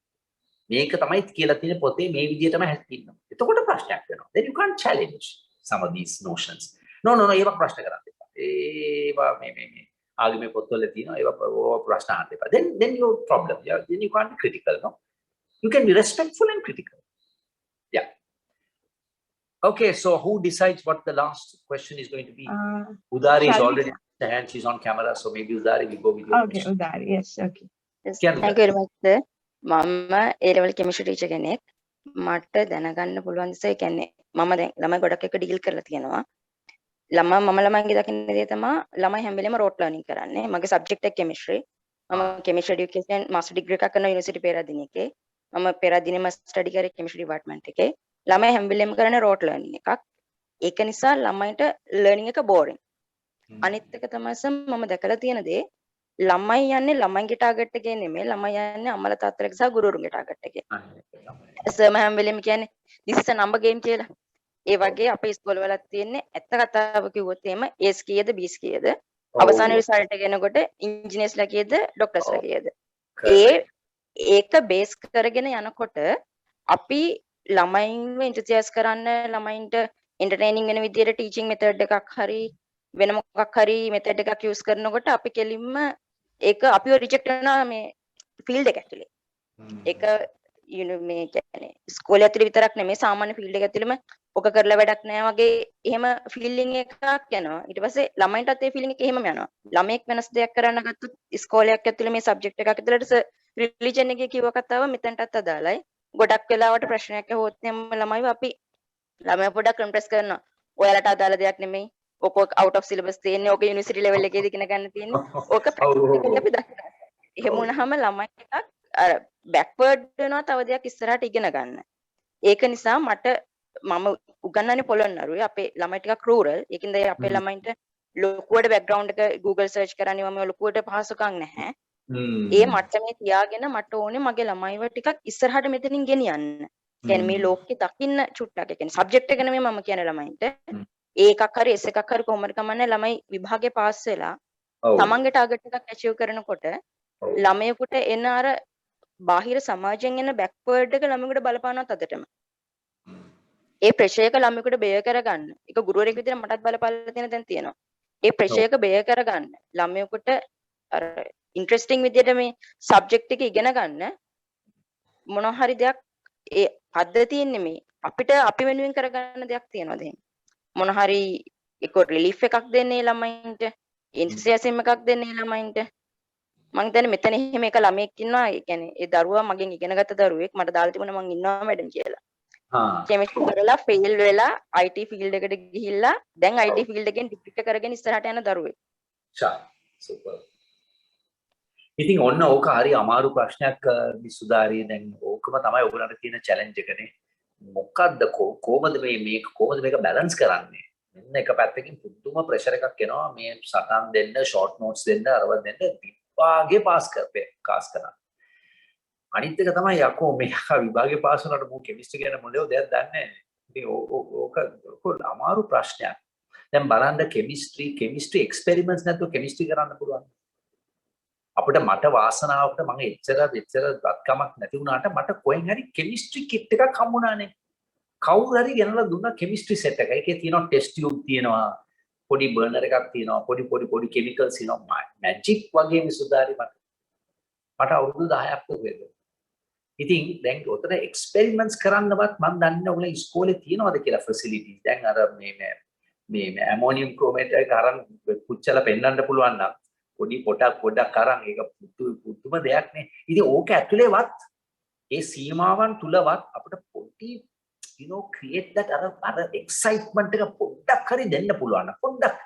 මේක තමයි කියලා තියෙන පොතේ මේ විදිහටම හැදෙන්න. එතකොට ප්‍රශ්නයක් වෙනවා. Then you can't challenge some of these notions. No, ඒවා ප්‍රශ්න කරන්න එපා. ඒවා මේ ආගමේ පොත්වල තියෙනවා. ඒවා ප්‍රශ්න අහන්න එපා. Then your problem. Yeah, then you can't be critical, no? You can be respectful and critical. Yeah. Okay, so who decides what the last question is going to be? Udari is already on the hand. She's on camera, so maybe Udari will go with your Okay, question. Udari. Yes, okay. Yes, thank you very much, sir. මම A level chemistry teacher කෙනෙක්. මට දැනගන්න පුළුවන් නිසා ඒ කියන්නේ මම දැන් ළමයි ගොඩක් එක්ක ඩීල් කරලා තියෙනවා. මම ළමයින්ගේ දකින්න දේ තමයි ළමයි හැම වෙලේම රෝට් ලර්නින් කරන්නේ. මගේ සබ්ජෙක්ට් එක කෙමිස්ට්‍රි. මම කෙමිස්ට්‍රි এডুকেෂන් මාස්ටර් ඩිග්‍රී එකක් කරන යුනිවර්සිටි පෙරදිනේකේ. මම පෙරදිනේම ස්ටඩි කරේ කෙමිස්ට්‍රි ඩිපාර්ට්මන්ට් එකේ. ළමයි හැම වෙලේම කරන්නේ රෝට් ලර්නින් එකක්. ඒක නිසා ළමයින්ට ලර්නින් එක බෝරින්. අනිත් එක තමයි මම දැකලා තියෙන දේ ළමයි යන්නේ ළමයින්ගේ ටාගට් එකේ නෙමෙයි ළමයි යන්නේ අම්මලා තාත්තලාගේ සහ ගුරුවරුන්ගේ ටාගට් එකේ. සර්ම හැම වෙලෙම කියන්නේ this is a number game කියලා. ඒ වගේ අපේ ඉස්කෝලවලත් තියෙන්නේ ඇත්ත කතාව කිව්වොත් එහෙම A's කීයද B's කීයද අවසාන රිසල්ට් එක එනකොට ඉන්ජිනියර්ස්ලා කීයද ડોක්ටර්ස්ලා කීයද. ඒක බේස් කරගෙන යනකොට අපි ළමයින්ව ඉන්ටර්ටියස් කරන්න ළමයින්ට එන්ටර්ටේනින් වෙන විදියට ටීචින් මෙතඩ් එකක් හරි වෙන මොකක් හරි මෙතඩ් එකක් යූස් කරනකොට අපි කෙලින්ම ඒක අපිව රිජෙක්ට් කරනවා මේ ෆීල්ඩ් එක ඇතුලේ. ඒක මේ කියන්නේ ඉස්කෝලේ ඇතුලේ විතරක් නෙමෙයි සාමාන්‍ය ෆීල්ඩ් එක ඇතුලේම ඔක කරලා වැඩක් නැහැ වගේ එහෙම ෆීලිං එකක් යනවා. ඊට පස්සේ ළමයින්ටත් ඒ ෆීලිං එක එහෙමම යනවා. ළමෙක් වෙනස් දෙයක් කරන්න ගත්තොත් ඉස්කෝලයක් ඇතුලේ මේ සබ්ජෙක්ට් එකක් ඇතුලට රිලිජන් එකේ කිව්ව කතාව මෙතනටත් අදාළයි. ගොඩක් වෙලාවට ප්‍රශ්නයක් ඇහුවොත් එම් ළමයිව අපි ළමයා පොඩක් ඉම්ප්‍රෙස් කරනවා. ඔයාලට අදාළ දෙයක් නෙමෙයි. ඔක out of syllabus තියෙන්නේ. ඔක යුනිවර්සිටි ලෙවල් එකේදී ඉගෙන ගන්න තියෙන්නේ. ඕක ප්‍රැක්ටිකලි අපි දකිනවා. එහෙම වුණාම ළමයි එකක් අර බෑක්වර්ඩ් වෙනවා තව දෙයක් ඉස්සරහට ඉගෙන ගන්න. ඒක නිසා මම උගන්වන්නේ පොළොන්නරුවේ අපේ ළමයි ටිකක් රූරල්. ඒකින්ද අපේ ළමයින්ට ලොකුවට බෑග්ග්‍රවුන්ඩ් එක Google search කරන්නේ මම ලොකුවට පහසුකම් නැහැ. ඒ මට්ටමේ තියාගෙන මට ඕනේ මගේ ළමයිව ටිකක් ඉස්සරහට මෙතනින් ගෙනියන්න. කියන්නේ මේ ලෝකෙ දකින්න චුට්ටක්. ඒ කියන්නේ සබ්ජෙක්ට් එක නෙමෙයි මම කියන්නේ ළමයින්ට. ඒකක් හරි S එකක් හරි කොහොමද කමන්නේ ළමයි විභාගේ පාස් වෙලා තමන්ගේ ටාගට් එකක් ඇචීව් කරනකොට ළමයෙකුට එන අර බාහිර සමාජයෙන් එන බෑක්වර්ඩ් එක ළමයෙකුට බලපානවත් අදටම. ඒ ප්‍රෙෂර් එක ළමයෙකුට බෙය කරගන්න. ඒක ගුරුවරයෙක් විදිහට මටත් බලපාලා තියෙන දැන් තියෙනවා. ඒ ප්‍රෙෂර් එක බෙය කරගන්න ළමයෙකුට අර ඉන්ටරෙස්ටිං විදිහට මේ සබ්ජෙක්ට් එක ඉගෙන ගන්න මොනවා හරි දෙයක් ඒ පද්ධතියෙන් නෙමෙයි අපිට අපි වෙනුවෙන් කරගන්න දෙයක් තියෙනවා දැන්. මොන හරි එක රිලීෆ් එකක් දෙන්නේ ළමයින්ට එන්තුසියාසම් එකක් දෙන්නේ ළමයින්ට මම හිතන්නේ මෙතන එහෙම එක ළමයෙක් ඉන්නවා ඒ කියන්නේ ඒ දරුවා මගෙන් ඉගෙනගත්ත දරුවෙක් මට දාලා තිබුණා මං ඉන්නවා මැඩම් කියලා කෙමිස්ට්‍රි කරලා ෆේල් වෙලා IT ෆීල්ඩ් එකට ගිහිල්ලා දැන් IT ෆීල්ඩ් එකෙන් ඩිග්‍රී එක කරගෙන ඉස්සරහට යන දරුවෙක් සුපර් ඉතින් ඔන්න ඕක හරි අමාරු ප්‍රශ්නයක් මිසුදාරිය දැන් ඕකම තමයි ඔයගොල්ලන්ට තියෙන චැලෙන්ජ් එකනේ මොකද්ද කොහොමද මේක බැලන්ස් කරන්නේ මෙන්න එක පැත්තකින් පුදුම ප්‍රෙෂර් එකක් එනවා මේ සටන් දෙන්න ෂෝට් නෝට්ස් දෙන්න අරව දෙන්න විභාගේ පාස් කරන්න අනිත් එක තමයි යකෝ මේක විභාගේ පාස් වුණාට මම කෙමිස්ට්‍රි ගැන මොළේ දෙයක් දන්නේ නැහැ ඉතින් ඕක අමාරු ප්‍රශ්නයක් දැන් බලන්න කෙමිස්ට්‍රි එක්ස්පෙරිමන්ට්ස් නැතුව කෙමිස්ට්‍රි කරන්න පුළුවන් අපිට මට වාසනාවට මම එච්චර දත්කමක් නැති වුණාට මට කොහෙන් හරි කෙමිස්ට්‍රි කිට් එකක් හම්බුණානේ කවුරු හරි ගෙනලා දුන්නා කෙමිස්ට්‍රි සෙට් එක. ඒකේ තියෙනවා ටෙස්ට් ටියුබ් තියෙනවා. පොඩි බර්නර් එකක් තියෙනවා පොඩි කෙමිකල්ස් තියෙනවා මැජික් වගේ විසුදාරි මට අවුරුදු 10ක් වගේ. ඉතින් දැන් උතර එක්ස්පෙරිමන්ට්ස් කරන්නවත් මම දන්නේ ඔයගොල්ලෝ ඉස්කෝලේ තියනවද කියලා ෆැසිලිටිස්. දැන් අර මේ ඇමෝනියම් ක්‍රෝමේට් එක අරන් පුච්චලා පෙන්වන්න පුළුවන් නම් පොඩි පොඩක් අරන් ඒක පුදුම දෙයක් නේ. ඉතින් ඕක ඇතුලේවත් ඒ සීමාවන් තුලවත් අපිට පොඩි create that අර excitement එක පොඩ්ඩක් හරි දෙන්න පුළුවන්. පොඩ්ඩක්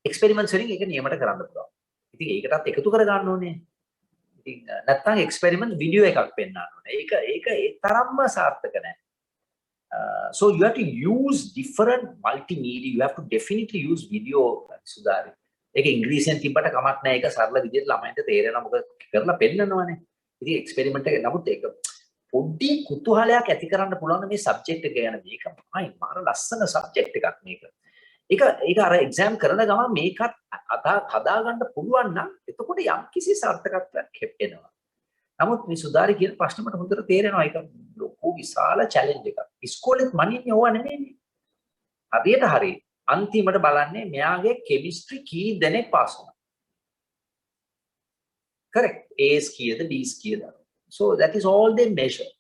එක්ස්පෙරිමන්ට්ස් වලින් ඒක නියමයට කරන්න පුළුවන්. ඉතින් ඒකටත් එකතු කර ගන්න ඕනේ. ඉතින් නැත්තම් එක්ස්පෙරිමන්ට් වීඩියෝ එකක් පෙන්නන්න ඕනේ. ඒක ඒ තරම්ම සාර්ථක නැහැ. So you have to use different multimedia. You have to definitely use video, Sudari. ඒක ඉංග්‍රීසියෙන් තිබ්බට කමක් නැහැ. ඒක සරල විදිහට ළමයින්ට තේරෙනවා. මොකද කරලා පෙන්නනවානේ. ඉතින් එක්ස්පෙරිමන්ට් එක නමුත් ඒක පොඩි කුතුහලයක් ඇති කරන්න පුළුවන් මේ සබ්ජෙක්ට් එක ගැන. මේක මාර ලස්සන සබ්ජෙක්ට් එකක් මේක. ඒක අර එක්සෑම් කරන ගමන් මේකත් හදා ගන්න පුළුවන් නම් එතකොට යම්කිසි සාර්ථකත්වයක් එනවා. නමුත් මේ සුදාරි කියන ප්‍රශ්න මට හොඳට තේරෙනවා. ඒක ලොකු විශාල චැලෙන්ජ් එකක්. ඉස්කෝලේත් මනින්නේ ඕවා නෙමෙයිනේ. හරියට හරි අන්තිමට බලන්නේ මෙයාගේ කෙමිස්ට්‍රි කී දෙනෙක් පාස් වුණා. correct. A's කීයද B's කීයද. So that is all they measure.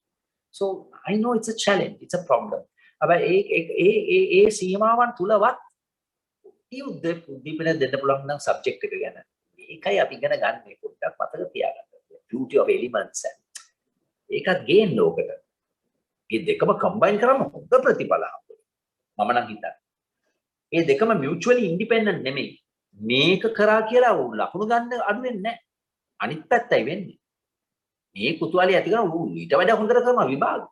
So I know it's a challenge, it's a problem. හැබැයි ඒ සීමාවන් තුලවත් උද්දීපන දෙන්න පුළුවන් නම් සබ්ජෙක්ට් එක ගැන. ඒකයි අපි ඉගෙන ගන්න පොඩ්ඩක් මතක තියාගන්න. Beauty of elements. ඒකත් ගේන්න ඕකට. මේ දෙකම කම්බයින් කරාම හොඳ ප්‍රතිඵල හම්බෙනවා. මම නම් හිතන්නේ. මේ දෙකම mutually independent නෙමෙයි. මේක කරා කියලා ලකුණු ගන්න අඩු වෙන්නේ නැහැ. අනිත් පැත්තයි වෙන්නේ. මේ කුතුහලයි ඇති කරන ඊට වඩා හොඳට කරනවා විභාග.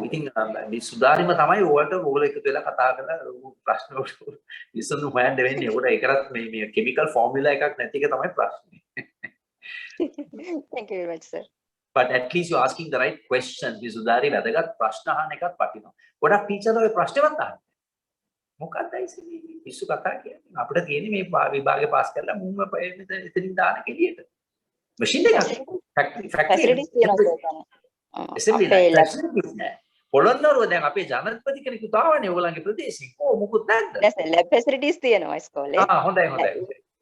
ඉතින් මේ සුදාරිම තමයි ඔයාලට ඕගොල්ලෝ එකතු වෙලා කතා කරලා ප්‍රශ්න විසඳුම් හොයන්න වෙන්නේ. ඒකට ඒකටත් මේ කිමිකල් ෆෝමියුලා එකක් නැති එක තමයි ප්‍රශ්නේ. Thank you very much, sir. But at least you're asking the right questions. මේ සුදාරි වැදගත් ප්‍රශ්න අහන එකක් වටිනවා. ගොඩක් ටීචර්ලා ඔය ප්‍රශ්නවත් අහන්නේ. මොකක්දයි පිස්සු කතා කියන්නේ. අපිට තියෙන්නේ මේ විභාගේ පාස් කරලා මුම එතනින් දාන කෙලියට. මැෂින් එකක්. ෆැක්ටරි පොළොන්නරුව දැන් අපේ ජනාධිපති කෙනෙකුට ආවනේ ඔයගොල්ලන්ගේ ප්‍රදේශෙන්. මොකුත් නැද්ද? දැන් ලැබ් ෆැසිලිටිස් තියෙනවා ඉස්කෝලේ. හොඳයි.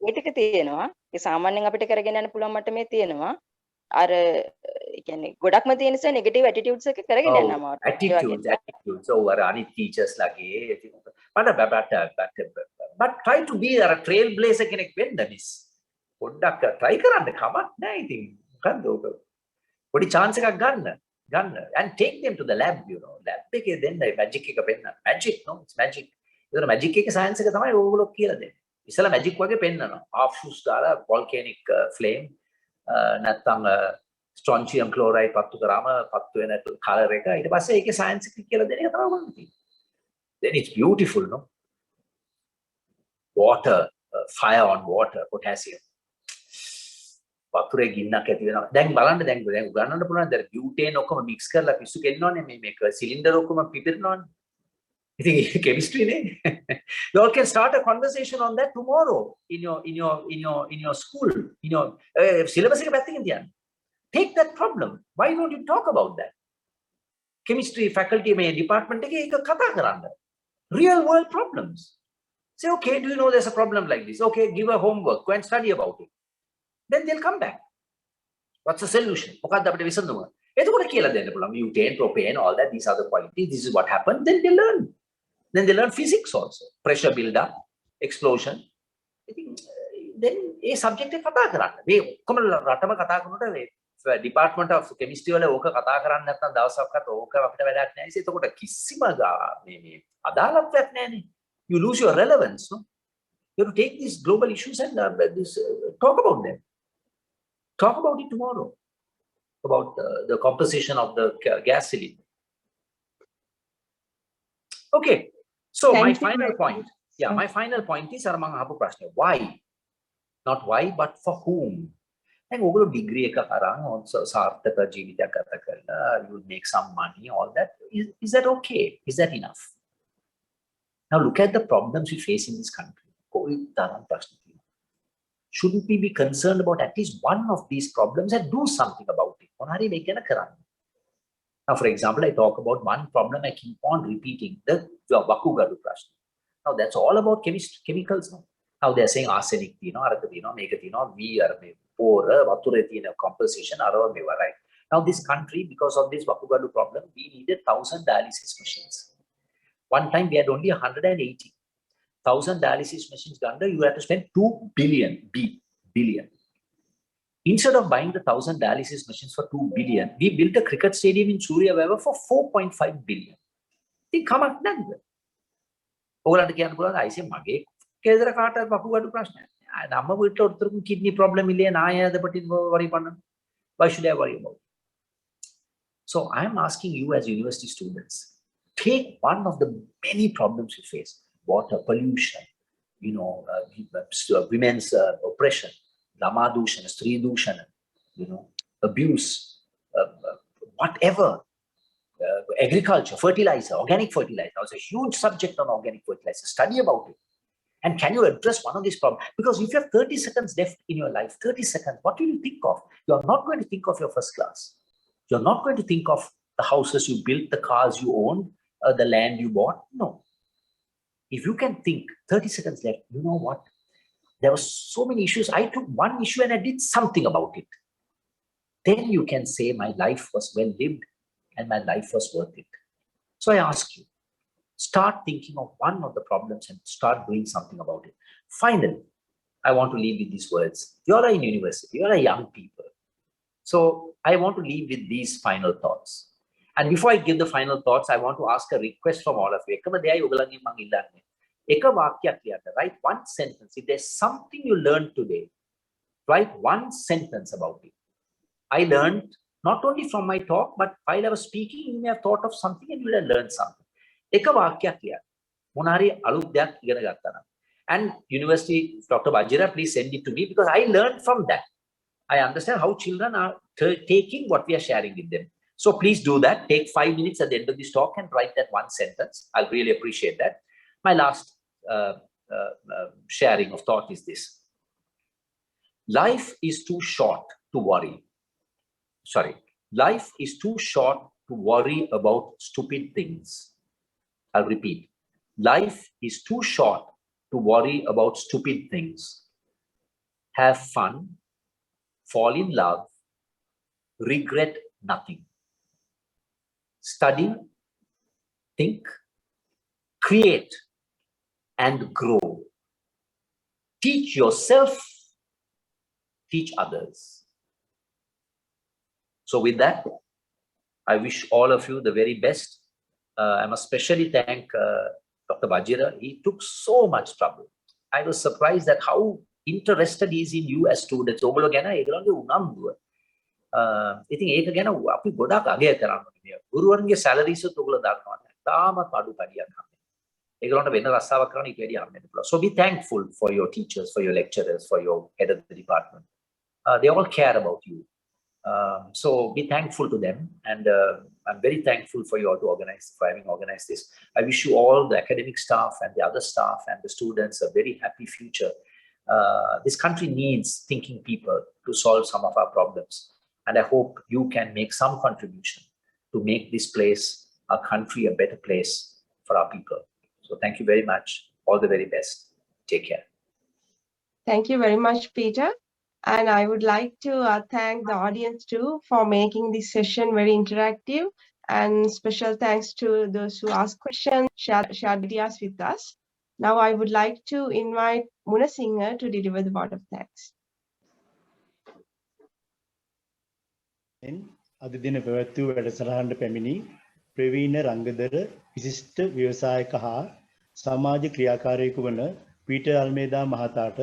ඒ ටික තියෙනවා. ඒ සාමාන්‍යයෙන් අපිට කරගෙන යන්න පුළුවන් මට්ටමේ තියෙනවා. අර කියන්නේ ගොඩක්ම තියෙන නිසා නෙගටිව් ඇටිටියුඩ්ස් එක කරගෙන යනවා. ඇටිටියුඩ්ස් over අනිත් ටීචර්ස් ලගේ but try to be a trailblazer කෙනෙක් වෙන්න මිස්. පොඩ්ඩක් try කරන්න කමක් නැහැ ඉතින්. මොකද්ද ඔක? පොඩි chance එකක් ගන්න and take them to the lab, lab එකේ දෙන්න magic එක පෙන්නන්න. magic no it's magic. ඒතර magic එකේ science එක තමයි ඕගොල්ලෝ කියලා දෙන්නේ. ඉස්සලා magic වගේ පෙන්නනවා. half shoes දාලා volcanic flame නැත්තම් strontium chloride පත්තු කරාම පත්තු වෙන color එක ඊට පස්සේ ඒකේ science එක කියලා දෙන එක තමයි ඔයගොල්ලෝ තියෙන්නේ. Then it's beautiful, no? Water, fire on water, potassium. වතුරේ ගින්නක් ඇති වෙනවා. දැන් බලන්න දැන් උගන්නන්න පුළුවන් දැන් බියුටේන් ඔක්කොම මික්ස් කරලා පිස්සු කෙලිනවනේ මේක සිලින්ඩර් ඔක්කොම පිපිරනවනේ. ඉතින් ඒක කෙමිස්ට්‍රි නේ. You all can start a conversation on that tomorrow in your school, in your syllabus එක පැත්තකින් තියන්න. Take that problem. Why don't you talk about that? Chemistry faculty මේ department එකේ ඒක කතා කරන්න. Real world problems. Say, okay, do you know there's a problem like this? Okay, give a homework, go and study about it. Then they'll come back. What's the solution? මොකක්ද අපිට විසඳුම? එතකොට කියලා දෙන්න පුළුවන්. Butane, propane, all that, these are the qualities. This is what happened. Then they learn. Then they learn physics also. Pressure build up, explosion. Then a subject එක කතා කරන්න. මේ ඔක්කොම රටම කතා කරනකොට මේ Department of Chemistry වල ඕක කතා කරන්නේ නැත්නම් දවසක්වත් ඕක අපිට වැඩක් නැහැ. ඒකකොට කිසිම මේ අදාළත්වයක් නැහැනේ. You lose your relevance, no? You have to take these global issues and talk about them. Talk about it tomorrow, about the composition of the gas cylinder. Okay, so my final point. Yeah, my final point is Armang Abu Prashna. Why? Not why, but for whom? And over degree sarthaka jeevitaya gata karla, you will make some money, all that. Is that okay? Is that enough? Now look at the problems we face in this country. Shouldn't we be concerned about at least one of these problems and do something about it? Now, for example, I talk about one problem I keep on repeating, the Vakugadu Prashna. Now, that's all about chemicals. Now, they're saying arsenic, we are poor, composition, right? Now, this country, because of this Vakugadu problem, we needed 1,000 dialysis machines. One time, we had only 180. 1,000 dialysis machines done, you had to spend 2 billion, billion. Instead of buying the 1,000 dialysis machines for 2 billion, we built a cricket stadium in Surya Weber for 4.5 billion. They come up then. I say, Mage, kidney problem, why should I worry about it? So I'm asking you as university students, take one of the many problems you face: water pollution, women's oppression, Lamadushan, Stri Dushan, abuse, whatever, agriculture, fertilizer, organic fertilizer. There was a huge subject on organic fertilizer. Study about it. And can you address one of these problems? Because if you have 30 seconds left in your life, 30 seconds, what will you think of? You're not going to think of your first class. You're not going to think of the houses you built, the cars you owned, the land you bought. No. If you can think, 30 seconds left, you know what? There were so many issues. I took one issue and I did something about it. Then you can say my life was well lived and my life was worth it. So I ask you, start thinking of one of the problems and start doing something about it. Finally, I want to leave with these words. You're in university, you're a young people. So I want to leave with these final thoughts. And before I give the final thoughts, I want to ask a request from all of you. Write one sentence. If there's something you learned today, write one sentence about it. I learned not only from my talk, but while I was speaking, you may have thought of something and you will have learned something. And university, Dr. Bajira, please send it to me because I learned from that. I understand how children are taking what we are sharing with them. So please do that. Take 5 minutes at the end of this talk and write that one sentence. I'll really appreciate that. My last sharing of thought is this. Life is too short to worry. Life is too short to worry about stupid things. I'll repeat. Life is too short to worry about stupid things. Have fun, fall in love, regret nothing. Study, think, create, and grow. Teach yourself, teach others. So with that, I wish all of you the very best. I must especially thank Dr. Bajira. He took so much trouble. I was surprised at how interested he is in you as students. ඉතින් ඒක ගැන අපි ගොඩක් අගය කරන්න ඕනේ. ගුරුවරුන්ගේ salaries උත් ඔයගොල්ලෝ දන්නවා. තාමත් අඩු පඩියක් හම්බෙන්නේ. ඒගොල්ලන්ට වෙන රස්සාවක් කරන්න ඊට වැඩිය හම්බෙන්න පුළුවන්. So be thankful for your teachers, for your lecturers, for your head of the department. They all care about you. So be thankful to them, and I'm very thankful for you all for having organized this. I wish you all, the academic staff and the other staff and the students, a very happy future. This country needs thinking people to solve some of our problems. And I hope you can make some contribution to make this place, our country, a better place for our people. So thank you very much. All the very best. Take care. Thank you very much, Peter. And I would like to thank the audience too for making this session very interactive. And special thanks to those who asked questions, shared ideas with us. Now I would like to invite Muna Singer to deliver the word of thanks. අද දින පැවැත්වූ වැඩසටහනට පැමිණි ප්‍රවීණ රංගදර විශිෂ්ට ව්‍යවසායක හා සමාජ ක්‍රියාකාරයෙකු වන Peter අල්මේදා මහතාට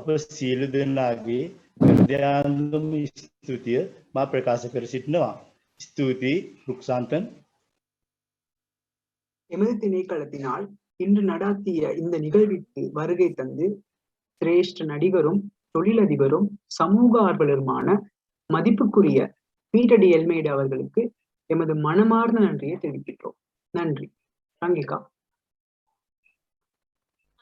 අප සියලු දෙනාගේ හෘදයාංගම ස්තුතිය මා ප්‍රකාශ කර සිටිනවා. ස්තුතියි රුක්සාන්තන්. எமது திணைக்களத்தினால் இன்று நடாத்திய இந்த நிகழ்விற்கு வருகை தந்து சிரேஷ்ட நடிகரும் தொழிலதிபரும் சமூக ஆர்வலருமான மதிப்புக்குரிய பீட்டர் டி எல்மேடா அவர்களுக்கு எமது மனமார்ந்த நன்றியை தெரிவிக்கின்றோம். நன்றி. ரங்கிகா.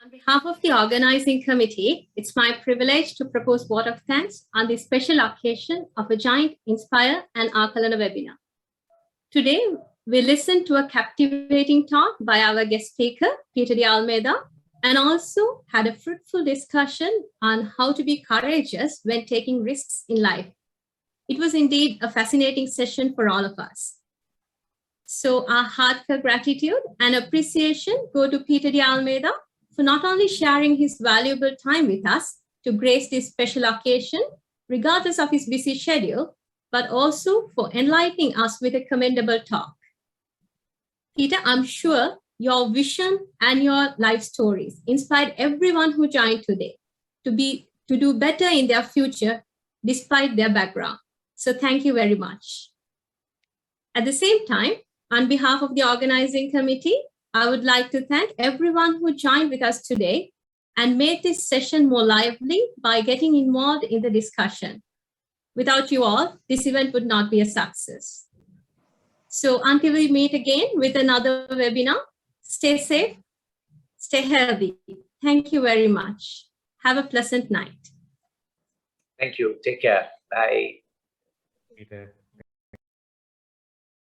On behalf of the organizing committee, it's my privilege to propose vote of thanks on this special occasion of a joint Inspire and Akalana webinar. Today, we listened to a captivating talk by our guest speaker, Peter de Almeida, and also had a fruitful discussion on how to be courageous when taking risks in life. It was indeed a fascinating session for all of us. So our heartfelt gratitude and appreciation go to Peter de Almeida for not only sharing his valuable time with us to grace this special occasion, regardless of his busy schedule, but also for enlightening us with a commendable talk. Peter, I'm sure your vision and your life stories inspired everyone who joined today to do better in their future despite their background. So thank you very much. At the same time, on behalf of the organizing committee, I would like to thank everyone who joined with us today and made this session more lively by getting involved in the discussion. Without you all, this event would not be a success. So until we meet again with another webinar, stay safe, stay healthy. Thank you very much. Have a pleasant night. Thank you. Take care. Bye.